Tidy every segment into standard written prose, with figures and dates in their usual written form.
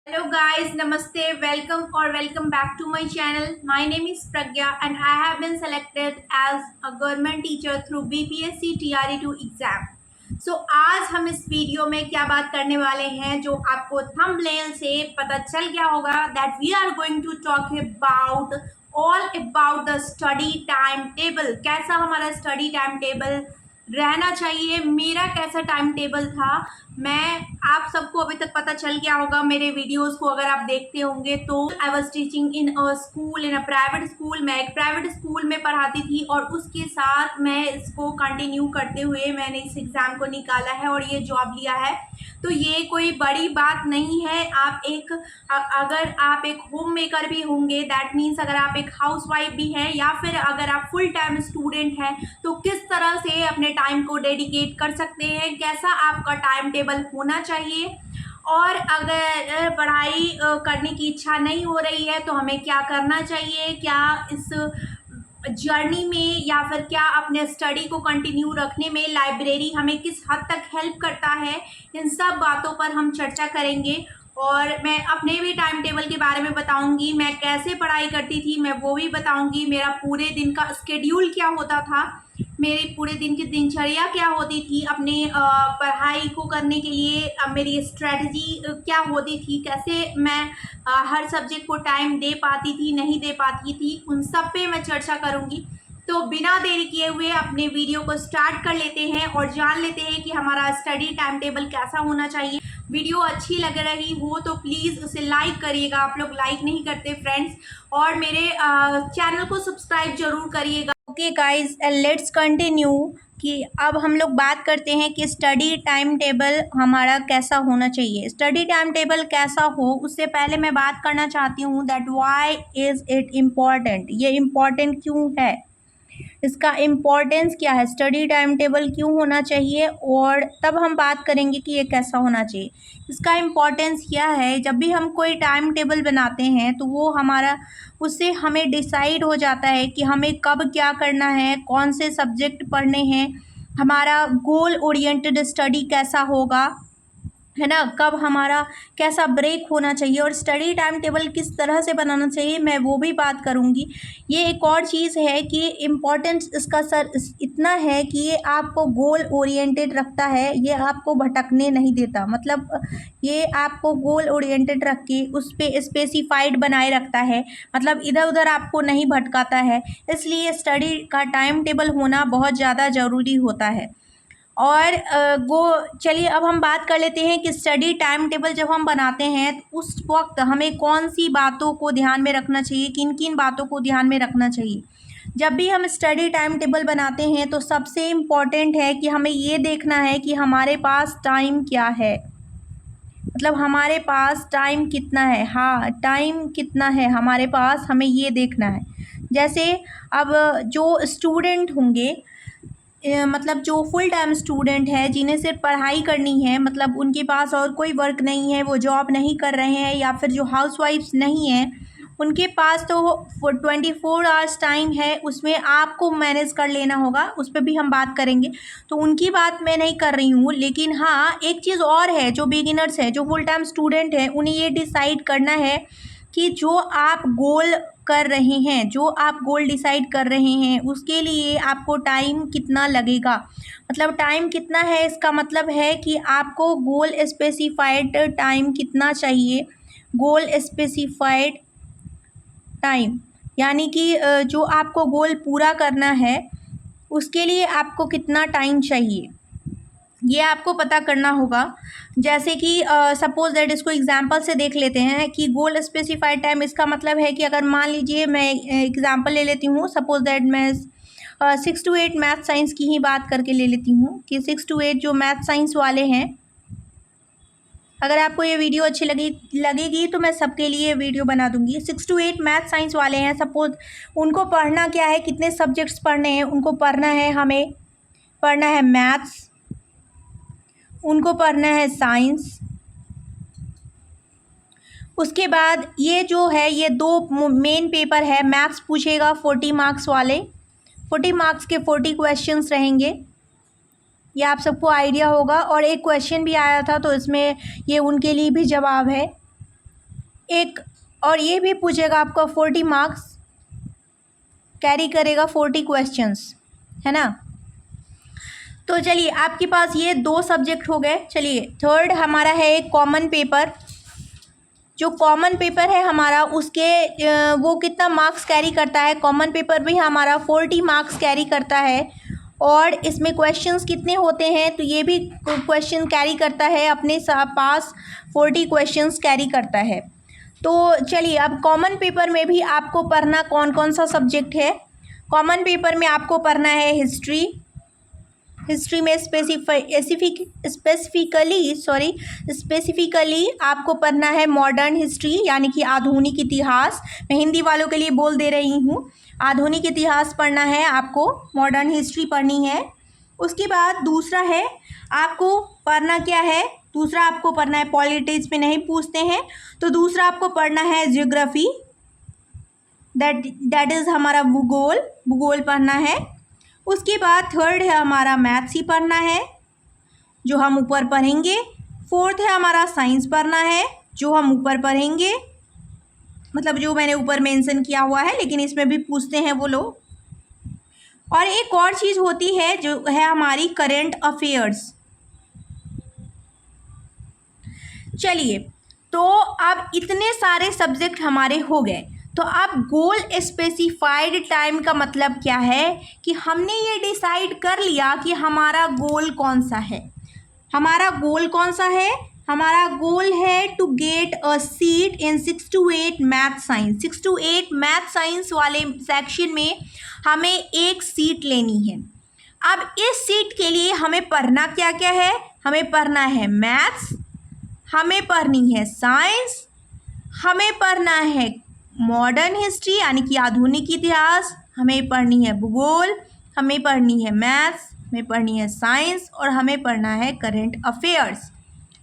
Hello guys, namaste, welcome or welcome back to my channel. My name is Pragya and I have been selected as a government teacher through BPSC TRE2 exam. So आज हम इस video में क्या बात करने वाले हैं जो आपको थंबनेल से पता चल गया होगा that we are going to talk about all about the study timetable. कैसा हमारा स्टडी टाइम टेबल रहना चाहिए, मेरा कैसा टाइम टेबल था। मैं आप सबको अभी तक पता चल गया होगा मेरे वीडियोस को अगर आप देखते होंगे तो। I was teaching in a school, in a private school. मैं एक प्राइवेट स्कूल में पढ़ाती थी और उसके साथ मैं इसको कंटिन्यू करते हुए मैंने इस एग्ज़ाम को निकाला है और ये जॉब लिया है। तो ये कोई बड़ी बात नहीं है। आप एक अगर आप एक होम मेकर भी होंगे, दैट मीन्स अगर आप एक हाउस वाइफ भी हैं या फिर अगर आप फुल टाइम स्टूडेंट हैं तो किस तरह से अपने टाइम को डेडिकेट कर सकते हैं, कैसा आपका टाइम टेबल होना चाहिए। और अगर पढ़ाई करने की इच्छा नहीं हो रही है तो हमें क्या करना चाहिए, क्या इस जर्नी में या फिर क्या अपने स्टडी को कंटिन्यू रखने में लाइब्रेरी हमें किस हद तक हेल्प करता है, इन सब बातों पर हम चर्चा करेंगे। और मैं अपने भी टाइम टेबल के बारे में बताऊंगी, मैं कैसे पढ़ाई करती थी मैं वो भी बताऊंगी, मेरा पूरे दिन का स्केड्यूल क्या होता था, मेरी पूरे दिन की दिनचर्या क्या होती थी अपने पढ़ाई को करने के लिए, मेरी स्ट्रेटजी क्या होती थी, कैसे मैं हर सब्जेक्ट को टाइम दे पाती थी नहीं दे पाती थी, उन सब पे मैं चर्चा करूँगी। तो बिना देरी किए हुए अपने वीडियो को स्टार्ट कर लेते हैं और जान लेते हैं कि हमारा स्टडी टाइम टेबल कैसा होना चाहिए। वीडियो अच्छी लग रही हो तो प्लीज़ उसे लाइक करिएगा, आप लोग लाइक नहीं करते फ्रेंड्स, और मेरे चैनल को सब्सक्राइब जरूर करिएगा। ओके गाइज, लेट्स कंटिन्यू कि अब हम लोग बात करते हैं कि स्टडी टाइम टेबल हमारा कैसा होना चाहिए। स्टडी टाइम टेबल कैसा हो उससे पहले मैं बात करना चाहती हूँ that why is it important. ये इम्पॉर्टेंट क्यों है, इसका इम्पोर्टेंस क्या है, स्टडी टाइम टेबल क्यों होना चाहिए, और तब हम बात करेंगे कि ये कैसा होना चाहिए। इसका इम्पोर्टेंस क्या है, जब भी हम कोई टाइम टेबल बनाते हैं तो वो हमारा उससे हमें डिसाइड हो जाता है कि हमें कब क्या करना है, कौन से सब्जेक्ट पढ़ने हैं, हमारा गोल ओरिएंटेड स्टडी कैसा होगा, है ना, कब हमारा कैसा ब्रेक होना चाहिए और स्टडी टाइम टेबल किस तरह से बनाना चाहिए, मैं वो भी बात करूँगी। ये एक और चीज़ है कि इम्पोर्टेंस इसका इतना है कि ये आपको गोल ओरिएंटेड रखता है, ये आपको भटकने नहीं देता। मतलब ये आपको गोल ओरिएंटेड रख के उस पर स्पेसिफाइड बनाए रखता है, मतलब इधर उधर आपको नहीं भटकाता है। इसलिए स्टडी का टाइम टेबल होना बहुत ज़्यादा ज़रूरी होता है। और वो चलिए अब हम बात कर लेते हैं कि स्टडी टाइम टेबल जब हम बनाते हैं तो उस वक्त हमें कौन सी बातों को ध्यान में रखना चाहिए, किन किन बातों को ध्यान में रखना चाहिए। जब भी हम स्टडी टाइम टेबल बनाते हैं तो सबसे इम्पॉर्टेंट है कि हमें ये देखना है कि हमारे पास टाइम क्या है, मतलब हमारे पास टाइम कितना है। हाँ, टाइम कितना है हमारे पास, हमें ये देखना है। जैसे अब जो स्टूडेंट होंगे, मतलब जो फुल टाइम स्टूडेंट है जिन्हें सिर्फ पढ़ाई करनी है, मतलब उनके पास और कोई वर्क नहीं है, वो जॉब नहीं कर रहे हैं, या फिर जो हाउसवाइफ्स नहीं हैं उनके पास तो 24 आवर्स टाइम है, उसमें आपको मैनेज कर लेना होगा, उस पर भी हम बात करेंगे। तो उनकी बात मैं नहीं कर रही हूँ, लेकिन हाँ एक चीज़ और है, जो बिगिनर्स है, जो फुल टाइम स्टूडेंट है, उन्हें ये डिसाइड करना है कि जो आप गोल कर रहे हैं, जो आप गोल डिसाइड कर रहे हैं उसके लिए आपको टाइम कितना लगेगा। मतलब टाइम कितना है, इसका मतलब है कि आपको गोल स्पेसिफाइड टाइम कितना चाहिए। गोल स्पेसिफाइड टाइम यानी कि जो आपको गोल पूरा करना है उसके लिए आपको कितना टाइम चाहिए, ये आपको पता करना होगा। जैसे कि सपोज दैट इसको एग्जांपल से देख लेते हैं कि गोल स्पेसिफाइड टाइम, इसका मतलब है कि अगर मान लीजिए मैं एग्जांपल ले लेती हूँ, सपोज दैट मैं 6 to 8 मैथ साइंस की ही बात करके ले लेती हूँ कि 6 to 8 जो मैथ साइंस वाले हैं, अगर आपको ये वीडियो अच्छी लगेगी तो मैं सबके लिए वीडियो बना दूंगी। 6 to 8 मैथ साइंस वाले हैं, सपोज उनको पढ़ना क्या है, कितने सब्जेक्ट्स पढ़ने हैं, उनको पढ़ना है, हमें पढ़ना है मैथ्स, उनको पढ़ना है साइंस। उसके बाद ये जो है ये दो मेन पेपर है, मैथ्स पूछेगा 40 मार्क्स वाले, 40 मार्क्स के 40 क्वेश्चंस रहेंगे, ये आप सबको आइडिया होगा। और एक क्वेश्चन भी आया था तो इसमें ये उनके लिए भी जवाब है। एक और ये भी पूछेगा आपका 40 मार्क्स कैरी करेगा, 40 क्वेश्चंस, है ना। तो चलिए आपके पास ये 2 सब्जेक्ट हो गए। चलिए थर्ड हमारा है एक कॉमन पेपर। जो कॉमन पेपर है हमारा उसके वो कितना मार्क्स कैरी करता है, कॉमन पेपर भी हमारा 40 मार्क्स कैरी करता है। और इसमें क्वेश्चंस कितने होते हैं, तो ये भी क्वेश्चन कैरी करता है, अपने पास 40 क्वेश्चंस कैरी करता है। तो चलिए अब कॉमन पेपर में भी आपको पढ़ना कौन कौन सा सब्जेक्ट है। कॉमन पेपर में आपको पढ़ना है हिस्ट्री। हिस्ट्री में स्पेसिफिकली आपको पढ़ना है मॉडर्न हिस्ट्री, यानी कि आधुनिक इतिहास। मैं हिंदी वालों के लिए बोल दे रही हूँ, आधुनिक इतिहास पढ़ना है आपको, मॉडर्न हिस्ट्री पढ़नी है। उसके बाद दूसरा है आपको पढ़ना क्या है, दूसरा आपको पढ़ना है, पॉलिटिक्स में नहीं पूछते हैं, तो दूसरा आपको पढ़ना है ज्योग्राफी, दैट इज़ हमारा भूगोल पढ़ना है। उसके बाद थर्ड है हमारा मैथ्स ही पढ़ना है, जो हम ऊपर पढ़ेंगे। फोर्थ है हमारा साइंस पढ़ना है, जो हम ऊपर पढ़ेंगे, मतलब जो मैंने ऊपर मेंशन किया हुआ है, लेकिन इसमें भी पूछते हैं वो लोग। और एक और चीज़ होती है जो है हमारी करंट अफेयर्स। चलिए तो अब इतने सारे सब्जेक्ट हमारे हो गए, तो अब गोल स्पेसिफाइड टाइम का मतलब क्या है कि हमने ये डिसाइड कर लिया कि हमारा गोल कौन सा है। हमारा गोल कौन सा है, हमारा गोल है to get a seat in 6 to 8 math science. 6 to 8 math science वाले सेक्शन में हमें एक सीट लेनी है। अब इस सीट के लिए हमें पढ़ना क्या क्या है, हमें पढ़ना है मैथ्स, हमें पढ़नी है साइंस, हमें पढ़ना है मॉडर्न हिस्ट्री यानी कि आधुनिक इतिहास, हमें पढ़नी है भूगोल, हमें पढ़नी है मैथ्स, हमें पढ़नी है साइंस, और हमें पढ़ना है करंट अफेयर्स।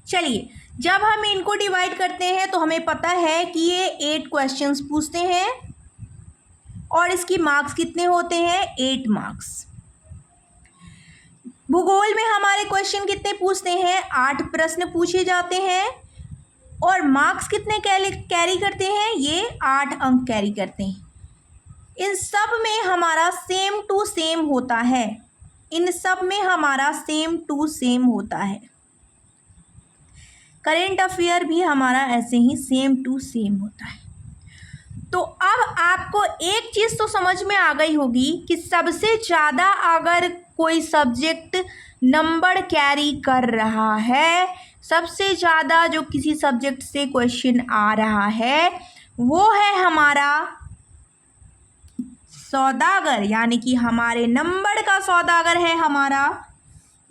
चलिए जब हम इनको डिवाइड करते हैं तो हमें पता है कि ये 8 क्वेश्चंस पूछते हैं और इसकी मार्क्स कितने होते हैं, 8 मार्क्स। भूगोल में हमारे क्वेश्चन कितने पूछते हैं, 8 प्रश्न पूछे जाते हैं और मार्क्स कितने कैरी करते हैं, ये 8 अंक कैरी करते हैं। इन सब में हमारा सेम टू सेम होता है, इन सब में हमारा सेम टू सेम होता है। करंट अफेयर भी हमारा ऐसे ही सेम टू सेम होता है। तो अब आपको एक चीज़ तो समझ में आ गई होगी कि सबसे ज़्यादा अगर कोई सब्जेक्ट नंबर कैरी कर रहा है, सबसे ज़्यादा जो किसी सब्जेक्ट से क्वेश्चन आ रहा है वो है हमारा सौदागर, यानी कि हमारे नंबर का सौदागर है हमारा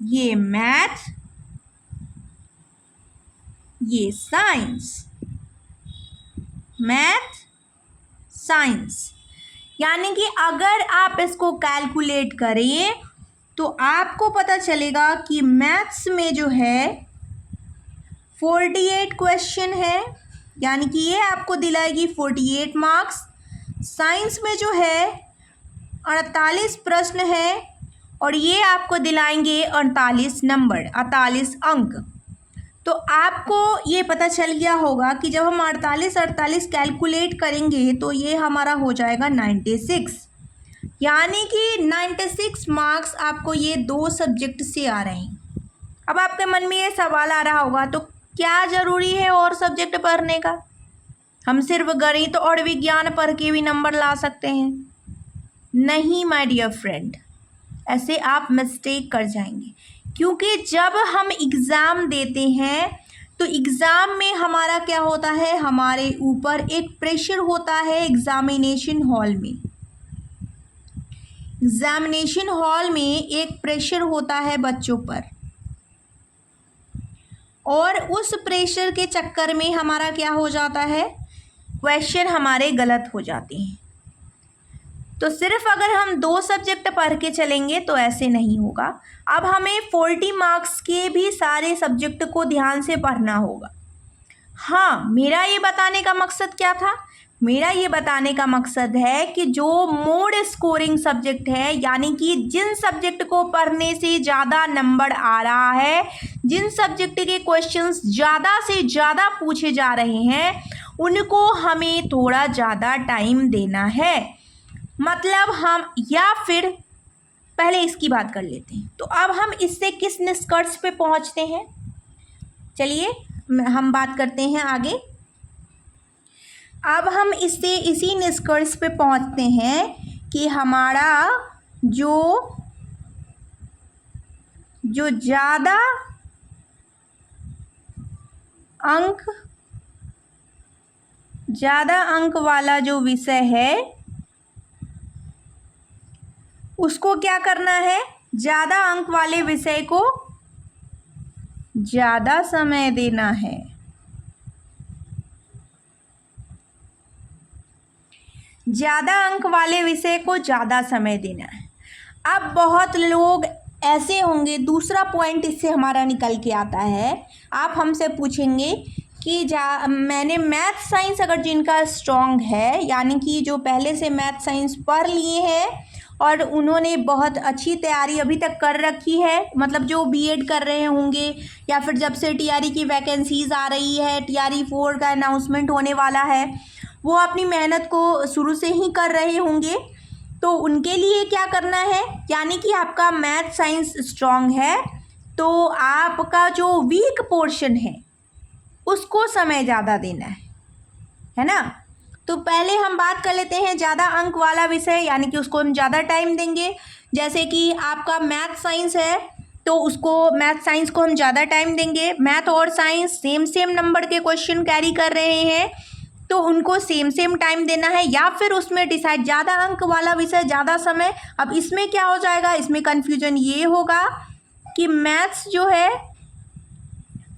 ये मैथ, ये साइंस, मैथ साइंस। यानी कि अगर आप इसको कैलकुलेट करें तो आपको पता चलेगा कि मैथ्स में जो है 48 क्वेश्चन है, यानी कि ये आपको दिलाएगी 48 मार्क्स। साइंस में जो है 48 प्रश्न है और ये आपको दिलाएंगे 48 नंबर, 48 अंक। तो आपको ये पता चल गया होगा कि जब हम 48 कैलकुलेट करेंगे तो ये हमारा हो जाएगा 96, यानी कि 96 मार्क्स आपको ये 2 सब्जेक्ट से आ रहे हैं। अब आपके मन में ये सवाल आ रहा होगा, तो क्या ज़रूरी है और सब्जेक्ट पढ़ने का, हम सिर्फ गणित और विज्ञान पढ़ के भी नंबर ला सकते हैं? नहीं माय डियर फ्रेंड, ऐसे आप मिस्टेक कर जाएंगे, क्योंकि जब हम एग्ज़ाम देते हैं तो एग्ज़ाम में हमारा क्या होता है, हमारे ऊपर एक प्रेशर होता है एग्ज़ामिनेशन हॉल में। एग्ज़ामिनेशन हॉल में एक प्रेशर होता है बच्चों पर, और उस प्रेशर के चक्कर में हमारा क्या हो जाता है, क्वेश्चन हमारे गलत हो जाते हैं। तो सिर्फ अगर हम 2 सब्जेक्ट पढ़ के चलेंगे तो ऐसे नहीं होगा। अब हमें 40 मार्क्स के भी सारे सब्जेक्ट को ध्यान से पढ़ना होगा। हाँ, मेरा ये बताने का मकसद क्या था, मेरा ये बताने का मकसद है कि जो मोर स्कोरिंग सब्जेक्ट है, यानी कि जिन सब्जेक्ट को पढ़ने से ज़्यादा नंबर आ रहा है, जिन सब्जेक्ट के क्वेश्चंस ज़्यादा से ज़्यादा पूछे जा रहे हैं, उनको हमें थोड़ा ज़्यादा टाइम देना है। मतलब हम, या फिर पहले इसकी बात कर लेते हैं। तो अब हम इससे किस निष्कर्ष पे पहुंचते हैं, चलिए हम बात करते हैं आगे। अब हम इससे इसी निष्कर्ष पे पहुंचते हैं कि हमारा जो ज़्यादा अंक वाला जो विषय है उसको क्या करना है, ज़्यादा अंक वाले विषय को ज़्यादा समय देना है। ज़्यादा अंक वाले विषय को ज़्यादा समय देना है। अब बहुत लोग ऐसे होंगे, दूसरा पॉइंट इससे हमारा निकल के आता है, आप हमसे पूछेंगे कि मैंने मैथ साइंस अगर जिनका स्ट्रॉन्ग है, यानी कि जो पहले से मैथ साइंस पढ़ लिए हैं और उन्होंने बहुत अच्छी तैयारी अभी तक कर रखी है, मतलब जो बीएड कर रहे होंगे या फिर जब से टीआरई की वैकेंसीज़ आ रही है, टीआरई 4 का अनाउंसमेंट होने वाला है, वो अपनी मेहनत को शुरू से ही कर रहे होंगे, तो उनके लिए क्या करना है, यानी कि आपका मैथ साइंस स्ट्रॉन्ग है तो आपका जो वीक पोर्शन है उसको समय ज़्यादा देना है ना। तो पहले हम बात कर लेते हैं ज़्यादा अंक वाला विषय, यानी कि उसको हम ज़्यादा टाइम देंगे। जैसे कि आपका मैथ साइंस है तो उसको, मैथ साइंस को हम ज़्यादा टाइम देंगे। मैथ और साइंस सेम नंबर के क्वेश्चन कैरी कर रहे हैं तो उनको सेम टाइम देना है, या फिर उसमें डिसाइड ज़्यादा अंक वाला विषय ज़्यादा समय। अब इसमें क्या हो जाएगा, इसमें कन्फ्यूजन ये होगा कि मैथ्स जो है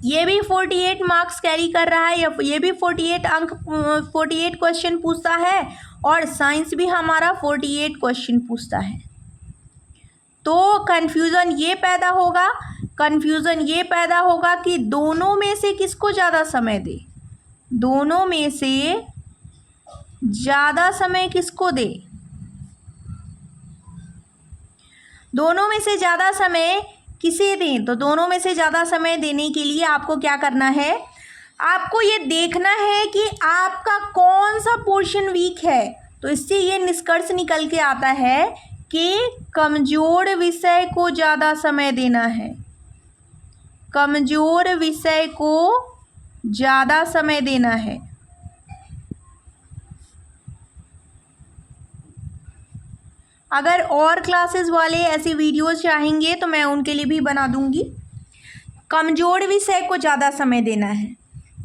ये भी 48 मार्क्स कैरी कर रहा है, या ये भी 48 क्वेश्चन पूछता है, और साइंस भी हमारा 48 क्वेश्चन पूछता है। तो कन्फ्यूज़न ये पैदा होगा कि दोनों में से किसको ज़्यादा समय दे, दोनों में से ज़्यादा समय किसको दे, दोनों में से ज़्यादा समय किसे दें। तो दोनों में से ज़्यादा समय देने के लिए आपको क्या करना है, आपको ये देखना है कि आपका कौन सा पोर्शन वीक है। तो इससे ये निष्कर्ष निकल के आता है कि कमज़ोर विषय को ज़्यादा समय देना है, कमज़ोर विषय को ज़्यादा समय देना है। अगर और क्लासेस वाले ऐसी वीडियोस चाहेंगे तो मैं उनके लिए भी बना दूंगी। कमज़ोर विषय को ज़्यादा समय देना है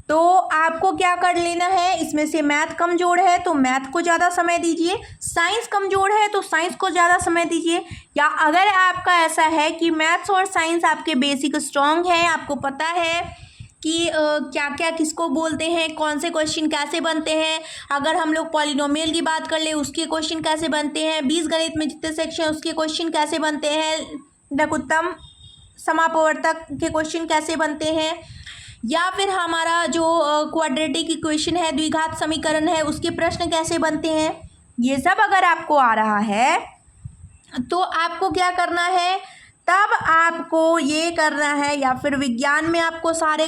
तो आपको क्या कर लेना है, इसमें से मैथ कमज़ोर है तो मैथ को ज़्यादा समय दीजिए, साइंस कमज़ोर है तो साइंस को ज़्यादा समय दीजिए। या अगर आपका ऐसा है कि मैथ्स और साइंस आपके बेसिक स्ट्रॉन्ग है, आपको पता है कि क्या क्या किसको बोलते हैं, कौन से क्वेश्चन कैसे बनते हैं, अगर हम लोग पॉलिनोमियल की बात कर ले उसके क्वेश्चन कैसे बनते हैं, बीजगणित में जितने सेक्शन उसके क्वेश्चन कैसे बनते हैं, लघुत्तम समापवर्तक के क्वेश्चन कैसे बनते हैं, या फिर हमारा जो क्वाड्रेटिक इक्वेशन है, द्विघात समीकरण है, उसके प्रश्न कैसे बनते हैं, ये सब अगर आपको आ रहा है तो आपको क्या करना है, तब आपको ये करना है, या फिर विज्ञान में आपको सारे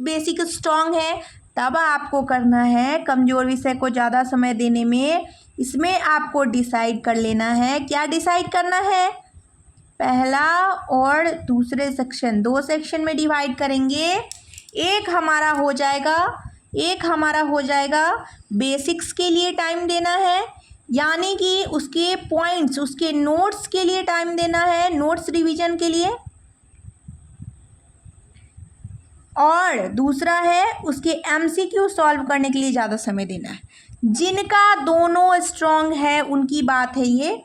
बेसिक स्ट्रॉन्ग है, तब आपको करना है कमज़ोर विषय को ज़्यादा समय देने में। इसमें आपको डिसाइड कर लेना है, क्या डिसाइड करना है, पहला और दूसरे सेक्शन, 2 सेक्शन में डिवाइड करेंगे। एक हमारा हो जाएगा बेसिक्स के लिए टाइम देना है, यानी कि उसके पॉइंट्स, उसके नोट्स के लिए टाइम देना है, नोट्स रिवीजन के लिए। और दूसरा है उसके एमसीक्यू सॉल्व करने के लिए ज़्यादा समय देना है। जिनका दोनों स्ट्रॉन्ग है उनकी बात है ये,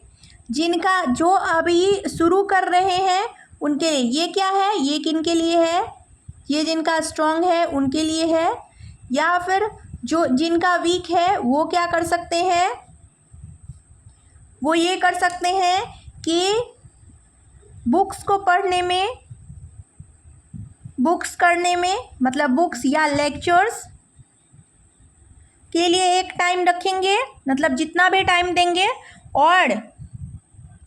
जिनका जो अभी शुरू कर रहे हैं उनके लिए ये क्या है, ये किन के लिए है, ये जिनका स्ट्रॉन्ग है उनके लिए है। या फिर जो जिनका वीक है वो क्या कर सकते हैं, वो ये कर सकते हैं कि बुक्स को पढ़ने में, बुक्स करने में, मतलब बुक्स या लेक्चर्स के लिए एक टाइम रखेंगे, मतलब जितना भी टाइम देंगे, और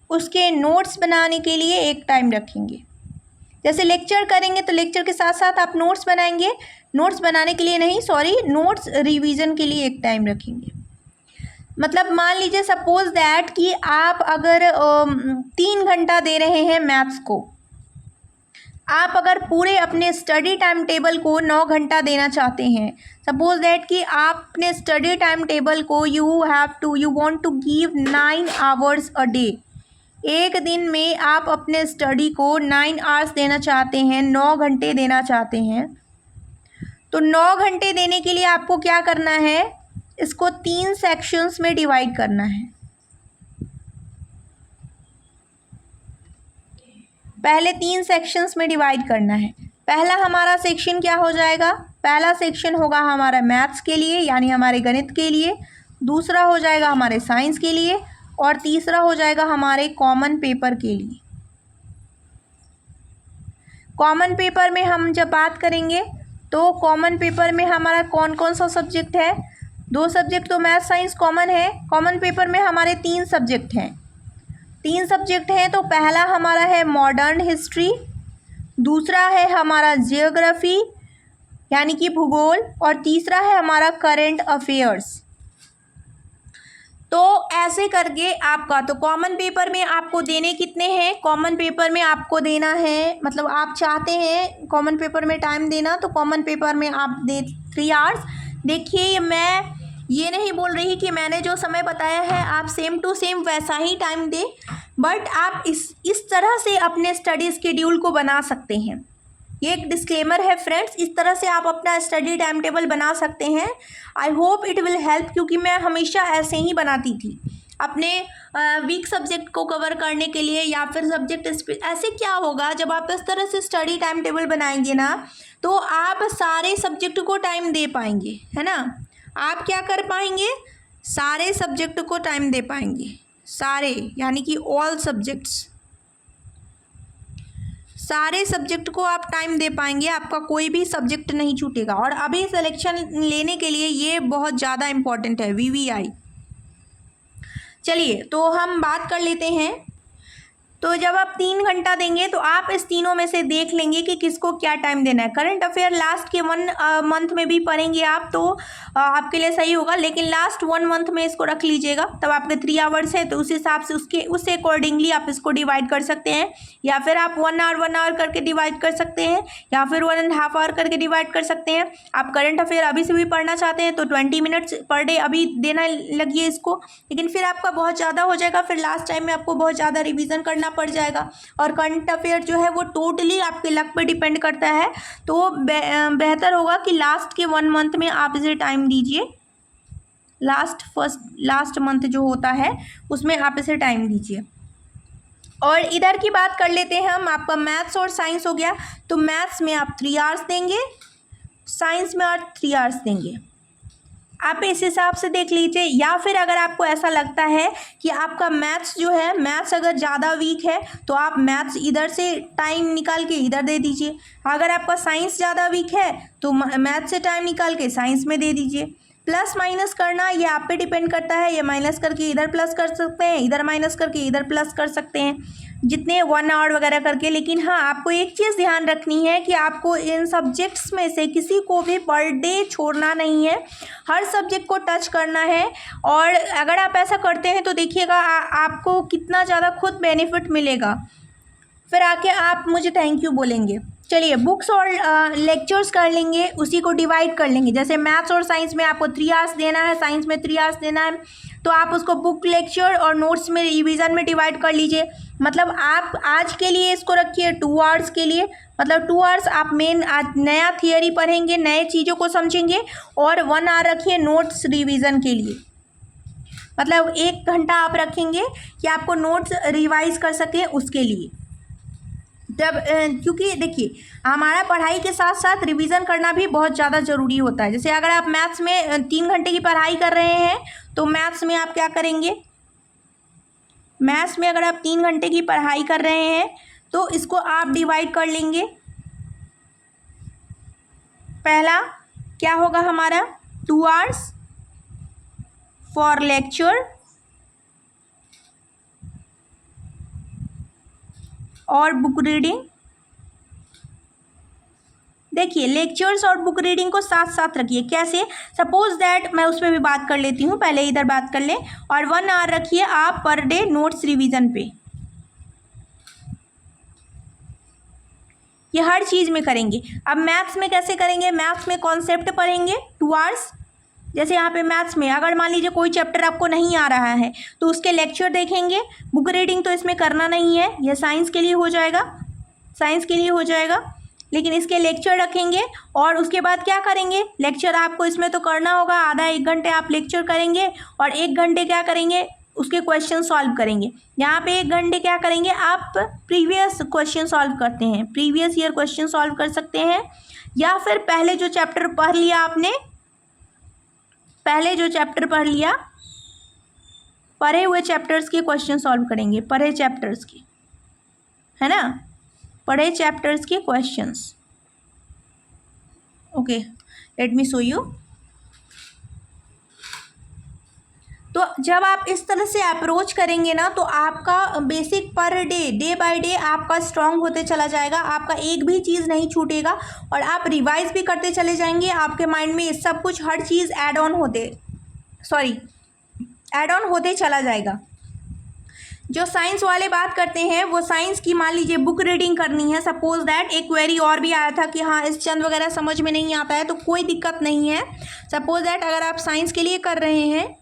उसके नोट्स बनाने के लिए एक टाइम रखेंगे। जैसे लेक्चर करेंगे तो लेक्चर के साथ साथ आप नोट्स बनाएंगे, नोट्स बनाने के लिए नहीं, सॉरी, नोट्स रिवीजन के लिए एक टाइम रखेंगे। मतलब मान लीजिए सपोज दैट कि आप अगर 3 घंटा दे रहे हैं मैथ्स को, आप अगर पूरे अपने स्टडी टाइम टेबल को 9 घंटा देना चाहते हैं, सपोज दैट कि आप अपने स्टडी टाइम टेबल को you want to give 9 hours a day, एक दिन में आप अपने स्टडी को 9 आवर्स देना चाहते हैं, 9 घंटे देना चाहते हैं, तो 9 घंटे देने के लिए आपको क्या करना है, इसको 3 सेक्शंस में डिवाइड करना है। पहले 3 सेक्शंस में डिवाइड करना है। पहला हमारा सेक्शन क्या हो जाएगा, पहला सेक्शन होगा हमारा मैथ्स के लिए यानी हमारे गणित के लिए, दूसरा हो जाएगा हमारे साइंस के लिए, और तीसरा हो जाएगा हमारे कॉमन पेपर के लिए। कॉमन पेपर में हम जब बात करेंगे तो कॉमन पेपर में हमारा कौन कौन सा सब्जेक्ट है, 2 सब्जेक्ट तो मैथ साइंस कॉमन है। कॉमन पेपर में हमारे 3 सब्जेक्ट हैं, 3 सब्जेक्ट हैं। तो पहला हमारा है मॉडर्न हिस्ट्री, दूसरा है हमारा जियोग्राफी यानी कि भूगोल, और तीसरा है हमारा करंट अफेयर्स। तो ऐसे करके आपका, तो कॉमन पेपर में आपको देने कितने हैं, कॉमन पेपर में आपको देना है, मतलब आप चाहते हैं कॉमन पेपर में टाइम देना, तो कॉमन पेपर में आप दे 3 आवर्स। देखिए मैं ये नहीं बोल रही कि मैंने जो समय बताया है आप सेम टू सेम वैसा ही टाइम दें, बट आप इस तरह से अपने स्टडी शेड्यूल को बना सकते हैं। ये एक डिस्क्लेमर है फ्रेंड्स, इस तरह से आप अपना स्टडी टाइम टेबल बना सकते हैं। I hope it will help, क्योंकि मैं हमेशा ऐसे ही बनाती थी अपने वीक सब्जेक्ट को कवर करने के लिए, या फिर सब्जेक्ट ऐसे क्या होगा जब आप इस तरह से स्टडी टाइम टेबल बनाएंगे ना, तो आप सारे सब्जेक्ट को टाइम दे पाएंगे, है ना। आप क्या कर पाएंगे, सारे सब्जेक्ट को टाइम दे पाएंगे, सारे यानी कि ऑल सब्जेक्ट्स, सारे सब्जेक्ट को आप टाइम दे पाएंगे, आपका कोई भी सब्जेक्ट नहीं छूटेगा। और अभी सिलेक्शन लेने के लिए ये बहुत ज़्यादा इम्पॉर्टेंट है, वीवीआई। चलिए तो हम बात कर लेते हैं। तो जब आप 3 घंटा देंगे तो आप इस तीनों में से देख लेंगे कि किसको क्या टाइम देना है। करंट अफेयर लास्ट के 1 मंथ में भी पढ़ेंगे आप तो आपके लिए सही होगा, लेकिन लास्ट 1 मंथ में इसको रख लीजिएगा, तब आपके 3 आवर्स है, तो उस हिसाब से उससे अकॉर्डिंगली आप इसको डिवाइड कर सकते हैं, या फिर आप 1 आवर करके डिवाइड कर सकते हैं, या फिर 1.5 आवर करके डिवाइड कर सकते हैं। आप करंट अफेयर अभी से भी पढ़ना चाहते हैं तो 20 मिनट्स पर डे अभी देना लगिए इसको, लेकिन फिर आपका बहुत ज़्यादा हो जाएगा, फिर लास्ट टाइम में आपको बहुत ज़्यादा रिविज़न करना पड़ जाएगा। और करंट अफेयर जो है वो टोटली आपके लक पे डिपेंड करता है, तो बेहतर होगा कि लास्ट के 1 मंथ में आप इसे टाइम दीजिए। लास्ट मंथ जो होता है उसमें आप इसे टाइम दीजिए। और इधर की बात कर लेते हैं हम, आपका मैथ्स और साइंस हो गया, तो मैथ्स में आप 3 आवर्स देंगे, साइंस में आप 3 आवर्स देंगे। आप इस हिसाब से देख लीजिए। या फिर अगर आपको ऐसा लगता है कि आपका मैथ्स जो है, मैथ्स अगर ज़्यादा वीक है तो आप मैथ्स इधर से टाइम निकाल के इधर दे दीजिए। अगर आपका साइंस ज़्यादा वीक है तो मैथ्स से टाइम निकाल के साइंस में दे दीजिए। प्लस माइनस करना ये आप पे डिपेंड करता है, ये माइनस करके इधर प्लस कर सकते हैं, इधर माइनस करके इधर प्लस कर सकते हैं, जितने 1 आवर वगैरह करके। लेकिन हाँ, आपको एक चीज़ ध्यान रखनी है कि आपको इन सब्जेक्ट्स में से किसी को भी पर डे छोड़ना नहीं है, हर सब्जेक्ट को टच करना है। और अगर आप ऐसा करते हैं तो देखिएगा आपको कितना ज़्यादा खुद बेनिफिट मिलेगा, फिर आके आप मुझे थैंक यू बोलेंगे। चलिए बुक्स और लेक्चर्स कर लेंगे, उसी को डिवाइड कर लेंगे। जैसे मैथ्स और साइंस में आपको 3 आवर्स देना है, साइंस में 3 आवर्स देना है, तो आप उसको बुक, लेक्चर और नोट्स में, रिवीजन में डिवाइड कर लीजिए। मतलब आप आज के लिए इसको रखिए 2 आवर्स के लिए, मतलब 2 आवर्स आप मेन आज नया थियरी पढ़ेंगे, नए चीज़ों को समझेंगे, और 1 आवर रखिए नोट्स रिवीजन के लिए। मतलब 1 घंटा आप रखेंगे कि आपको नोट्स रिवाइज कर सकें उसके लिए। जब क्योंकि देखिए हमारा पढ़ाई के साथ साथ रिवीजन करना भी बहुत ज़्यादा ज़रूरी होता है। जैसे अगर आप मैथ्स में 3 घंटे की पढ़ाई कर रहे हैं तो मैथ्स में आप क्या करेंगे, मैथ्स में अगर आप 3 घंटे की पढ़ाई कर रहे हैं तो इसको आप डिवाइड कर लेंगे। पहला क्या होगा हमारा, 2 आवर्स फॉर लेक्चर और बुक रीडिंग, देखिए लेक्चर्स और बुक रीडिंग को साथ साथ रखिए। कैसे? सपोज दैट मैं उस पर भी बात कर लेती हूँ, पहले इधर बात कर लें। और 1 आवर रखिए आप पर डे नोट्स रिवीजन पे। ये हर चीज़ में करेंगे। अब मैथ्स में कैसे करेंगे? मैथ्स में कॉन्सेप्ट पढ़ेंगे 2 आवर्स। जैसे यहाँ पे मैथ्स में अगर मान लीजिए कोई चैप्टर आपको नहीं आ रहा है तो उसके लेक्चर देखेंगे। बुक रीडिंग तो इसमें करना नहीं है, यह साइंस के लिए हो जाएगा, साइंस के लिए हो जाएगा। लेकिन इसके लेक्चर रखेंगे और उसके बाद क्या करेंगे? लेक्चर आपको इसमें तो करना होगा, आधा 1 घंटे आप लेक्चर करेंगे और 1 घंटे क्या करेंगे? उसके क्वेश्चन सॉल्व करेंगे। यहाँ पे 1 घंटे क्या करेंगे? आप प्रीवियस क्वेश्चन सॉल्व करते हैं, प्रीवियस ईयर क्वेश्चन सॉल्व कर सकते हैं, या फिर पहले जो चैप्टर पढ़ लिया आपने, पहले जो चैप्टर पढ़ लिया, पढ़े हुए चैप्टर्स के क्वेश्चन सॉल्व करेंगे, पढ़े चैप्टर्स के, है ना, पढ़े चैप्टर्स के questions. Okay, let me show you. तो जब आप इस तरह से अप्रोच करेंगे ना तो आपका basic per day by day आपका स्ट्रांग होते चला जाएगा, आपका एक भी चीज़ नहीं छूटेगा और आप रिवाइज भी करते चले जाएंगे। आपके माइंड में सब कुछ, हर चीज़ ऐड ऑन होते चला जाएगा। जो साइंस वाले बात करते हैं वो साइंस की मान लीजिए बुक रीडिंग करनी है। सपोज दैट एक क्वेरी और भी आया था कि हाँ इस चंद वगैरह समझ में नहीं आता है, तो कोई दिक्कत नहीं है। सपोज दैट अगर आप साइंस के लिए कर रहे हैं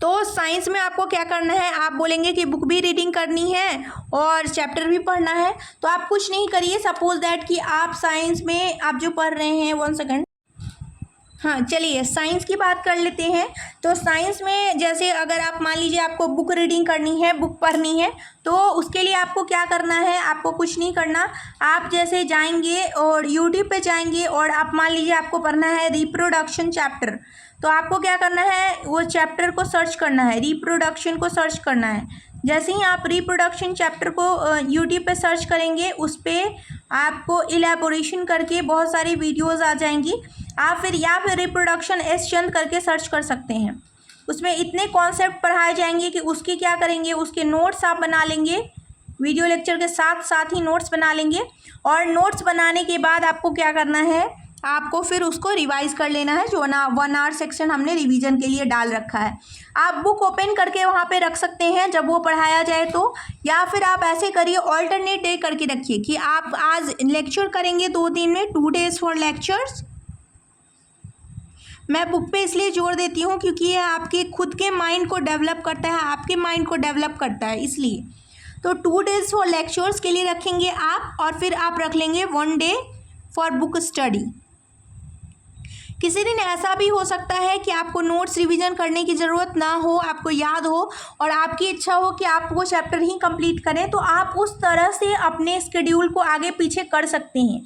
तो साइंस में आपको क्या करना है? आप बोलेंगे कि बुक भी रीडिंग करनी है और चैप्टर भी पढ़ना है, तो आप कुछ नहीं करिए। सपोज दैट कि आप साइंस में आप जो पढ़ रहे हैं, 1 सेकेंड, हाँ चलिए साइंस की बात कर लेते हैं। तो साइंस में जैसे अगर आप मान लीजिए आपको बुक रीडिंग करनी है, बुक पढ़नी है, तो उसके लिए आपको क्या करना है? आपको कुछ नहीं करना। आप जैसे जाएंगे और यूट्यूब पे जाएंगे और आप मान लीजिए आपको पढ़ना है रिप्रोडक्शन चैप्टर, तो आपको क्या करना है? वो चैप्टर को सर्च करना है, रिप्रोडक्शन को सर्च करना है। जैसे ही आप रिप्रोडक्शन चैप्टर को यूट्यूब पे सर्च करेंगे, उस पर आपको इलेबोरेशन करके बहुत सारी वीडियोज़ आ जाएंगी। आप फिर रिप्रोडक्शन एस चंद करके सर्च कर सकते हैं। उसमें इतने कॉन्सेप्ट पढ़ाए जाएंगे कि उसके क्या करेंगे? उसके नोट्स आप बना लेंगे, वीडियो लेक्चर के साथ साथ ही नोट्स बना लेंगे। और नोट्स बनाने के बाद आपको क्या करना है? आपको फिर उसको रिवाइज कर लेना है, जो 1 आवर सेक्शन हमने रिवीजन के लिए डाल रखा है। आप बुक ओपन करके वहाँ पे रख सकते हैं जब वो पढ़ाया जाए तो, या फिर आप ऐसे करिए ऑल्टरनेट डे करके रखिए कि आप आज लेक्चर करेंगे 2 दिन में, 2 days फॉर लेक्चर्स। मैं बुक पे इसलिए जोर देती हूँ क्योंकि ये आपके खुद के माइंड को डेवलप करता है, आपके माइंड को डेवलप करता है, इसलिए। तो 2 days फॉर लेक्चर्स के लिए रखेंगे आप, और फिर आप रख लेंगे 1 day फॉर बुक स्टडी। किसी दिन ऐसा भी हो सकता है कि आपको नोट्स रिवीजन करने की ज़रूरत ना हो, आपको याद हो और आपकी इच्छा हो कि आप वो चैप्टर ही कंप्लीट करें, तो आप उस तरह से अपने स्केड्यूल को आगे पीछे कर सकते हैं।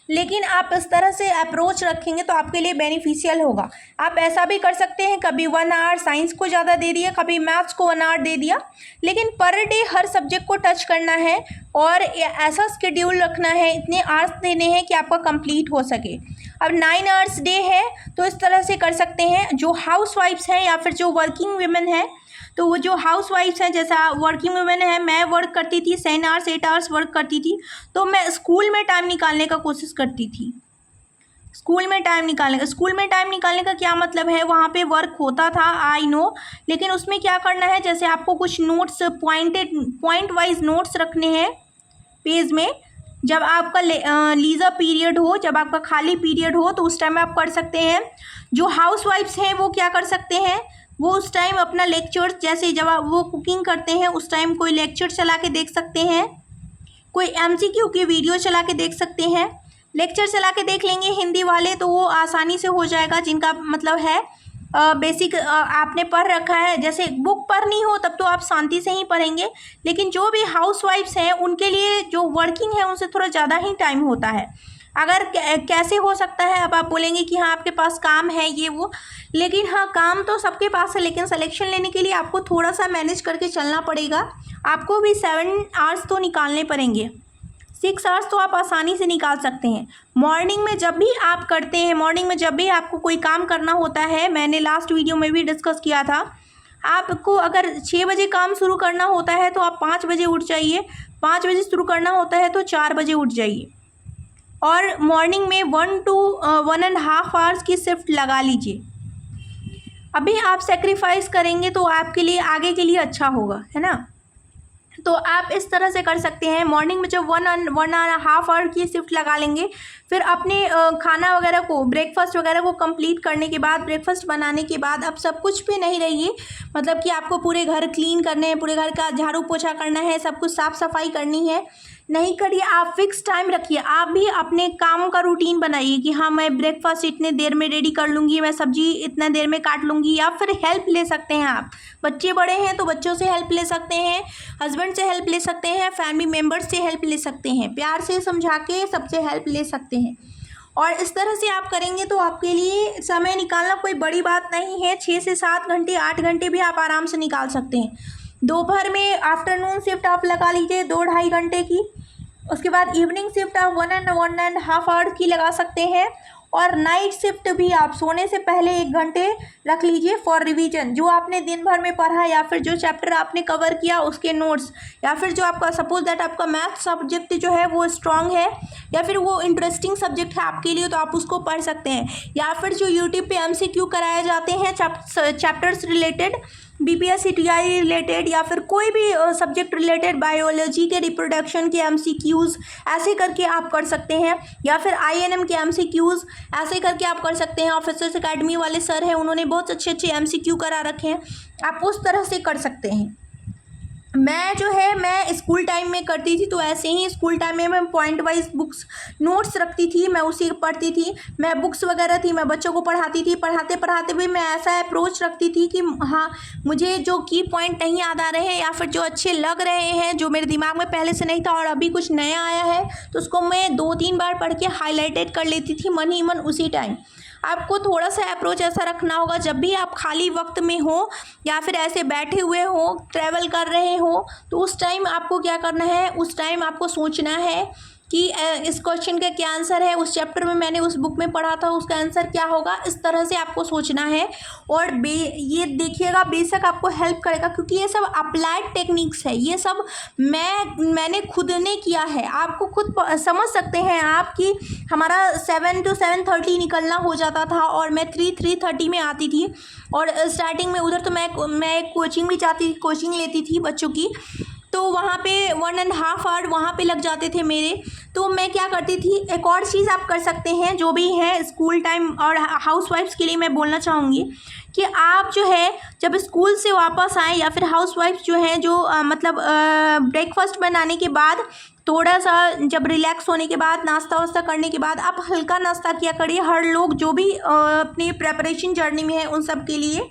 लेकिन आप इस तरह से अप्रोच रखेंगे तो आपके लिए बेनिफिशियल होगा। आप ऐसा भी कर सकते हैं, कभी 1 आवर साइंस को ज़्यादा दे दिया, कभी मैथ्स को 1 आवर दे दिया, लेकिन पर डे हर सब्जेक्ट को टच करना है और ऐसा स्केड्यूल रखना है, इतने आवर्स देने हैं कि आपका कंप्लीट हो सके। अब 9 आवर्स डे है तो इस तरह से कर सकते हैं। जो हाउस वाइफ्स हैं या फिर जो वर्किंग वुमेन हैं, तो वो जो हाउस वाइफ्स हैं, जैसा वर्किंग वुमेन है, मैं वर्क करती थी 7 आवर्स 8 आवर्स वर्क करती थी, तो मैं स्कूल में टाइम निकालने का कोशिश करती थी। स्कूल में टाइम निकालने का क्या मतलब है? वहाँ पे वर्क होता था, आई नो, लेकिन उसमें क्या करना है? जैसे आपको कुछ नोट्स पॉइंट वाइज नोट्स रखने हैं पेज में। जब आपका लीजर पीरियड हो, जब आपका खाली पीरियड हो, तो उस टाइम आप पढ़ सकते हैं। जो हाउस वाइफ्स हैं वो क्या कर सकते हैं? वो उस टाइम अपना लेक्चर, जैसे जब वो कुकिंग करते हैं उस टाइम कोई लेक्चर चला के देख सकते हैं, कोई MCQ की वीडियो चला के देख सकते हैं। लेक्चर चला के देख लेंगे हिंदी वाले तो वो आसानी से हो जाएगा, जिनका मतलब है बेसिक आपने पढ़ रखा है। जैसे बुक पढ़नी हो तब तो आप शांति से ही पढ़ेंगे, लेकिन जो भी हाउस वाइफ्स हैं उनके लिए, जो वर्किंग है, उनसे थोड़ा ज़्यादा ही टाइम होता है। अगर कैसे हो सकता है? अब आप बोलेंगे कि हाँ आपके पास काम है ये वो, लेकिन हाँ काम तो सबके पास है, लेकिन सिलेक्शन लेने के लिए आपको थोड़ा सा मैनेज करके चलना पड़ेगा। आपको भी 7 आवर्स तो निकालने पड़ेंगे, 6 आवर्स तो आप आसानी से निकाल सकते हैं। मॉर्निंग में जब भी आप करते हैं, मॉर्निंग में जब भी आपको कोई काम करना होता है, मैंने लास्ट वीडियो में भी डिस्कस किया था, आपको अगर 6 बजे काम शुरू करना होता है तो आप 5 बजे उठ जाइए, 5 बजे शुरू करना होता है तो 4 बजे उठ जाइए। और मॉर्निंग में 1 to 1.5 आवर्स की शिफ्ट लगा लीजिए। अभी आप सेक्रीफाइस करेंगे तो आपके लिए आगे के लिए अच्छा होगा, है ना। तो आप इस तरह से कर सकते हैं। मॉर्निंग में जब 1.5 आवर की शिफ्ट लगा लेंगे, फिर अपने खाना वगैरह को, ब्रेकफास्ट वगैरह को कंप्लीट करने के बाद, ब्रेकफास्ट बनाने के बाद अब सब कुछ भी नहीं रहिए, मतलब कि आपको पूरे घर क्लीन करने हैं, पूरे घर का झाड़ू पोछा करना है, सब कुछ साफ़ सफाई करनी है, नहीं करिए। आप फिक्स टाइम रखिए। आप भी अपने काम का रूटीन बनाइए कि हाँ मैं ब्रेकफास्ट इतने देर में रेडी कर लूँगी, मैं सब्जी इतने देर में काट लूँगी। या फिर हेल्प ले सकते हैं आप, बच्चे बड़े हैं तो बच्चों से हेल्प ले सकते हैं, हस्बैंड से हेल्प ले सकते हैं, फैमिली मेम्बर्स से हेल्प ले सकते हैं, प्यार से समझा के सबसे हेल्प ले सकते हैं। और इस तरह से आप करेंगे तो आपके लिए समय निकालना कोई बड़ी बात नहीं है। 6 से 7 घंटे, 8 घंटे भी आप आराम से निकाल सकते हैं। दोपहर में आफ्टरनून शिफ्ट आप लगा लीजिए 2-2.5 घंटे की। उसके बाद इवनिंग शिफ्ट आप 1.5 आवर्स की लगा सकते हैं। और नाइट शिफ्ट भी आप सोने से पहले 1 घंटे रख लीजिए फॉर रिवीजन। जो आपने दिन भर में पढ़ा या फिर जो चैप्टर आपने कवर किया उसके नोट्स, या फिर जो आपका सपोज दैट आपका मैथ सब्जेक्ट जो है वो स्ट्रांग है या फिर वो इंटरेस्टिंग सब्जेक्ट है आपके लिए, तो आप उसको पढ़ सकते हैं। या फिर जो यूट्यूब पे MCQ कराए जाते हैं chapters related, BPSC TRE related, या फिर कोई भी सब्जेक्ट रिलेटेड, बायोलॉजी के रिप्रोडक्शन के MCQs, ऐसे करके आप कर सकते हैं। या फिर INM के MCQs ऐसे करके आप कर सकते हैं। ऑफिसर्स अकेडमी वाले सर हैं, उन्होंने बहुत अच्छे अच्छे MCQ करा रखे हैं, आप उस तरह से कर सकते हैं। मैं जो है मैं स्कूल टाइम में करती थी, तो ऐसे ही स्कूल टाइम में मैं पॉइंट वाइज बुक्स नोट्स रखती थी, मैं उसी पढ़ती थी। मैं बुक्स वगैरह थी, मैं बच्चों को पढ़ाती थी, पढ़ाते पढ़ाते भी मैं ऐसा अप्रोच रखती थी कि हाँ मुझे जो की पॉइंट नहीं याद आ रहे हैं या फिर जो अच्छे लग रहे हैं, जो मेरे दिमाग में पहले से नहीं था और अभी कुछ नया आया है, तो उसको मैं 2-3 बार पढ़ के हाईलाइटेड कर लेती थी मन ही मन उसी टाइम। आपको थोड़ा सा अप्रोच ऐसा रखना होगा, जब भी आप खाली वक्त में हो या फिर ऐसे बैठे हुए हो, ट्रैवल कर रहे हो, तो उस टाइम आपको क्या करना है, उस टाइम आपको सोचना है कि इस क्वेश्चन का क्या आंसर है, उस चैप्टर में मैंने उस बुक में पढ़ा था उसका आंसर क्या होगा, इस तरह से आपको सोचना है। और ये देखिएगा बेशक आपको हेल्प करेगा, क्योंकि ये सब अप्लाइड टेक्निक्स है, ये सब मैंने खुद ने किया है। आपको खुद समझ सकते हैं आप कि हमारा 7 to 7:30 निकलना हो जाता था और मैं 3:30 में आती थी। और स्टार्टिंग में उधर तो मैं कोचिंग भी जाती थी, कोचिंग लेती थी बच्चों की, तो वहाँ पे 1.5 आवर वहाँ पे लग जाते थे मेरे। तो मैं क्या करती थी, एक और चीज़ आप कर सकते हैं जो भी है स्कूल टाइम और हाउसवाइफ्स के लिए मैं बोलना चाहूँगी कि आप जो है जब स्कूल से वापस आएँ या फिर हाउसवाइफ्स जो हैं जो मतलब ब्रेकफास्ट बनाने के बाद थोड़ा सा जब रिलैक्स होने के बाद नाश्ता वास्ता करने के बाद आप हल्का नाश्ता किया करिए। हर लोग जो भी अपनी प्रेपरेशन जर्नी में है उन सब के लिए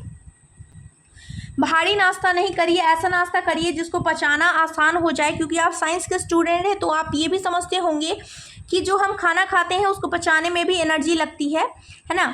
भारी नाश्ता नहीं करिए, ऐसा नाश्ता करिए जिसको पचाना आसान हो जाए, क्योंकि आप साइंस के स्टूडेंट हैं तो आप ये भी समझते होंगे कि जो हम खाना खाते हैं उसको पचाने में भी एनर्जी लगती है ना।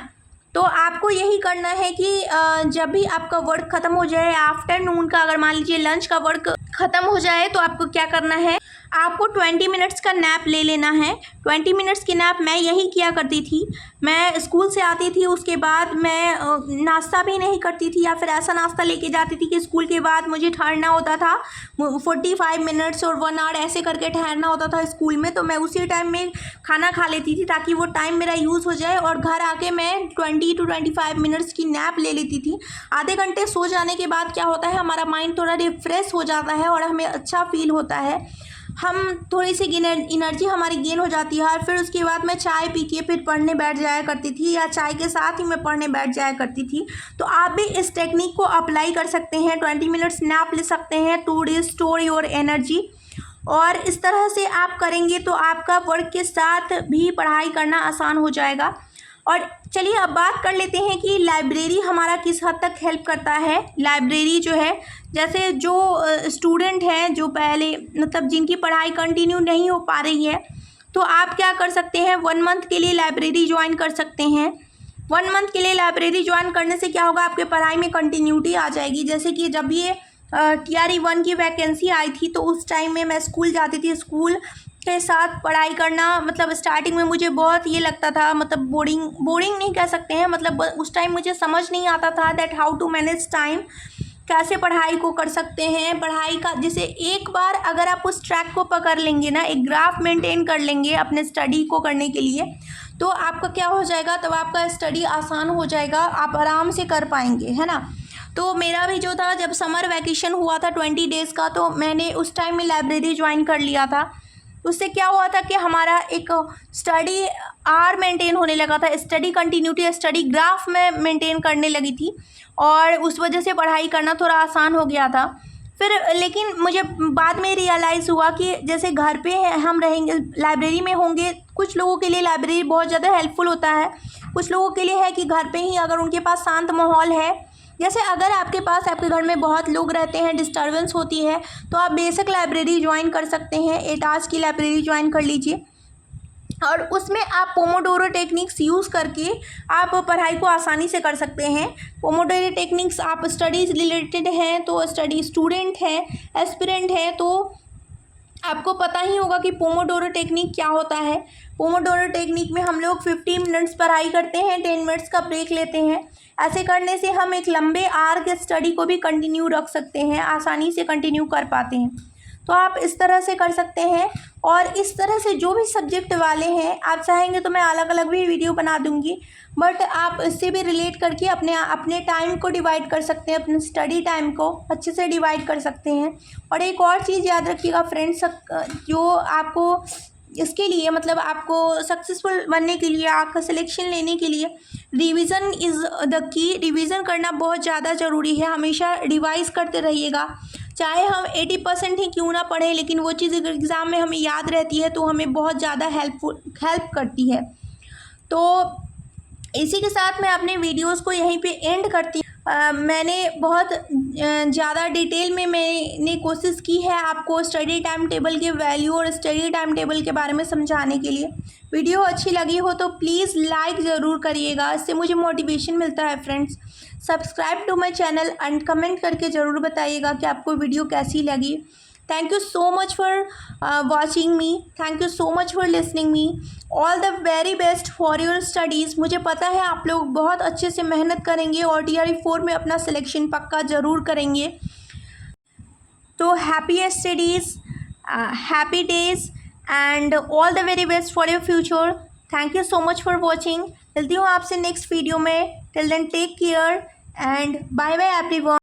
तो आपको यही करना है कि जब भी आपका वर्क ख़त्म हो जाए, आफ्टरनून का अगर मान लीजिए लंच का वर्क ख़त्म हो जाए, तो आपको क्या करना है, आपको 20 मिनट्स का नैप ले लेना है। 20 मिनट्स की नैप मैं यही किया करती थी। मैं स्कूल से आती थी, उसके बाद मैं नाश्ता भी नहीं करती थी या फिर ऐसा नाश्ता लेके जाती थी कि स्कूल के बाद मुझे ठहरना होता था 45 मिनट्स और 1 आवर ऐसे करके ठहरना होता था स्कूल में। तो मैं उसी टाइम में खाना खा लेती थी ताकि वो टाइम मेरा यूज़ हो जाए, और घर आके मैं 20 to 25 मिनट्स की नैप ले लेती थी। आधे घंटे सो जाने के बाद क्या होता है, हमारा माइंड थोड़ा रिफ्रेश हो जाता है और हमें अच्छा फील होता है, हम थोड़ी सी एनर्जी हमारी गेन हो जाती है। और फिर उसके बाद मैं चाय पी के फिर पढ़ने बैठ जाया करती थी, या चाय के साथ ही मैं पढ़ने बैठ जाया करती थी। तो आप भी इस टेक्निक को अप्लाई कर सकते हैं, 20 मिनट्स नैप ले सकते हैं टू रिस्टोर योर एनर्जी। और इस तरह से आप करेंगे तो आपका वर्क के साथ भी पढ़ाई करना आसान हो जाएगा। और चलिए अब बात कर लेते हैं कि लाइब्रेरी हमारा किस हद तक हेल्प करता है। लाइब्रेरी जो है, जैसे जो स्टूडेंट हैं जो पहले मतलब जिनकी पढ़ाई कंटिन्यू नहीं हो पा रही है, तो आप क्या कर सकते हैं, 1 मंथ के लिए लाइब्रेरी ज्वाइन कर सकते हैं। 1 मंथ के लिए लाइब्रेरी ज्वाइन करने से क्या होगा, आपके पढ़ाई में कंटिन्यूटी आ जाएगी। जैसे कि जब ये TRE 1 की वैकेंसी आई थी तो उस टाइम में मैं स्कूल जाती थी, स्कूल के साथ पढ़ाई करना मतलब स्टार्टिंग में मुझे बहुत ये लगता था, मतलब बोरिंग नहीं कह सकते हैं, मतलब उस टाइम मुझे समझ नहीं आता था that how to manage time. कैसे पढ़ाई को कर सकते हैं, पढ़ाई का जैसे एक बार अगर आप उस ट्रैक को पकड़ लेंगे ना, एक ग्राफ मेंटेन कर लेंगे अपने स्टडी को करने के लिए, तो आपका क्या हो जाएगा, तब आपका स्टडी आसान हो जाएगा, आप आराम से कर पाएंगे, है ना। तो मेरा भी जो था, जब समर वैकेशन हुआ था 20 डेज़ का, तो मैंने उस टाइम में लाइब्रेरी ज्वाइन कर लिया था। उससे क्या हुआ था कि हमारा एक स्टडी आर मेंटेन होने लगा था, स्टडी कंटिन्यूटी, स्टडी ग्राफ में मेंटेन करने लगी थी, और उस वजह से पढ़ाई करना थोड़ा आसान हो गया था। फिर लेकिन मुझे बाद में रियलाइज़ हुआ कि जैसे घर पे हम रहेंगे, लाइब्रेरी में होंगे, कुछ लोगों के लिए लाइब्रेरी बहुत ज़्यादा हेल्पफुल होता है, कुछ लोगों के लिए है कि घर पे ही अगर उनके पास शांत माहौल है, जैसे अगर आपके पास आपके घर में बहुत लोग रहते हैं, डिस्टर्बेंस होती है, तो आप बेसिक लाइब्रेरी ज्वाइन कर सकते हैं, 8 आवर्स की लाइब्रेरी ज्वाइन कर लीजिए, और उसमें आप पोमोडोरो टेक्निक्स यूज़ करके आप पढ़ाई को आसानी से कर सकते हैं। पोमोडोरो टेक्निक्स, आप स्टडीज़ रिलेटेड हैं तो स्टडी स्टूडेंट हैं, एस्पिरेंट हैं, तो आपको पता ही होगा कि पोमोडोरो टेक्निक क्या होता है। पोमोडोरो टेक्निक में हम लोग 50 मिनट्स पढ़ाई करते हैं, 10 मिनट्स का ब्रेक लेते हैं। ऐसे करने से हम एक लंबे आवर के स्टडी को भी कंटिन्यू रख सकते हैं, आसानी से कंटिन्यू कर पाते हैं। तो आप इस तरह से कर सकते हैं, और इस तरह से जो भी सब्जेक्ट वाले हैं, आप चाहेंगे तो मैं अलग अलग भी वीडियो बना दूंगी, बट आप इससे भी रिलेट करके अपने टाइम को डिवाइड कर सकते हैं, अपने स्टडी टाइम को अच्छे से डिवाइड कर सकते हैं। और एक और चीज़ याद रखिएगा फ्रेंड्स, जो आपको इसके लिए मतलब आपको सक्सेसफुल बनने के लिए, आपका सिलेक्शन लेने के लिए revision is the key. Revision करना बहुत ज़्यादा ज़रूरी है, हमेशा रिवाइज करते रहिएगा। चाहे हम 80% ही क्यों ना पढ़ें, लेकिन वो चीज़ एग्ज़ाम में हमें याद रहती है तो हमें बहुत ज़्यादा हेल्प करती है। तो इसी के साथ मैं अपने वीडियोस को यहीं पे एंड करती हूँ। मैंने बहुत ज़्यादा डिटेल में मैंने कोशिश की है आपको स्टडी टाइम टेबल के वैल्यू और स्टडी टाइम टेबल के बारे में समझाने के लिए। वीडियो अच्छी लगी हो तो प्लीज़ लाइक ज़रूर करिएगा, इससे मुझे मोटिवेशन मिलता है friends. Subscribe to my channel and comment करके ज़रूर बताइएगा कि आपको वीडियो कैसी लगी। Thank you so much for watching me, thank you so much for listening me. All the very best for your studies. मुझे पता है आप लोग बहुत अच्छे से मेहनत करेंगे और TRE 4 में अपना सिलेक्शन पक्का ज़रूर करेंगे। तो happy studies, happy days and all the very best for your future. Thank you so much for watching. मिलती हूँ आपसे नेक्स्ट वीडियो में। Till then take care and bye bye everyone.